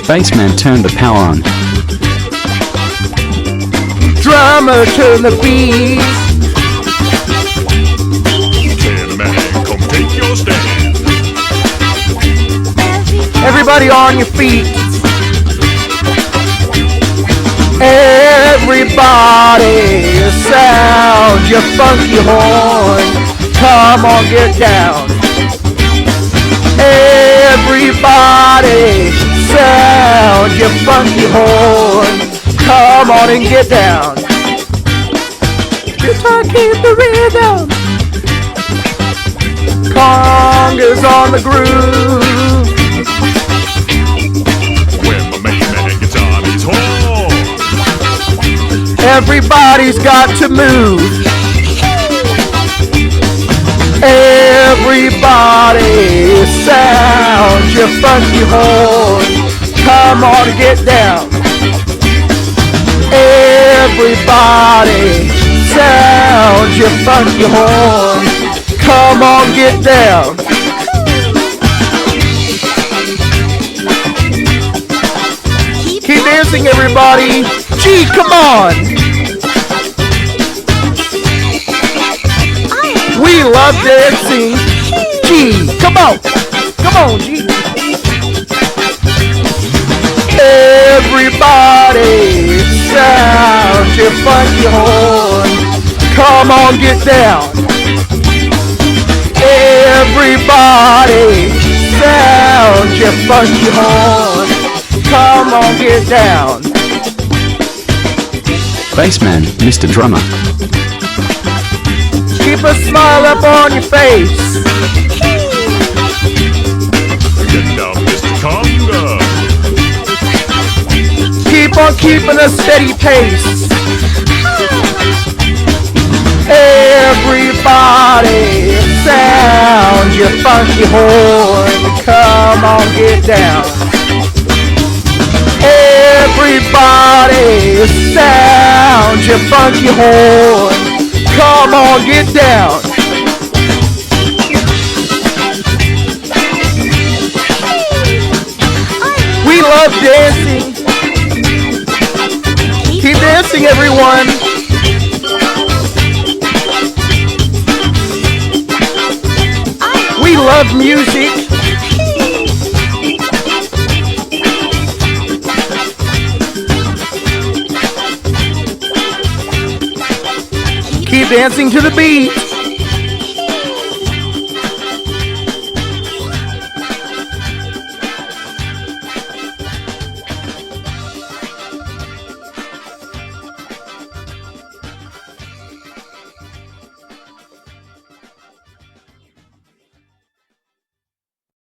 Bassman, turn the power on. Drummer, turn the beat. Tin Man, come take your stand. Everybody on your feet. Everybody, sound your funky horn. Come on, get down. Everybody, sound your funky horn. Come on and get down. Guitar, keep the rhythm. Conga's on the groove. When my main man gets on his horn, Everybody's got to move. Everybody, sound your funky horn. Come on and get down. Everybody, sound your funky horn. Come on, get down. Keep dancing, everybody. Gee, come on. We love dancing. Gee, come on. Come on, G. Everybody, sound your funky horn. Come on, get down. Everybody, sound your funky horn. Come on, get down. Bassman, Mr. Drummer. Keep a smile up on your face. get down, Mr. Conga. Keep on keeping a steady pace. Everybody, sound your funky horn. Come on, get down. Everybody, sound your funky horn. Come on, get down. We love dancing. Keep dancing, everyone. We love music. Keep dancing to the beat.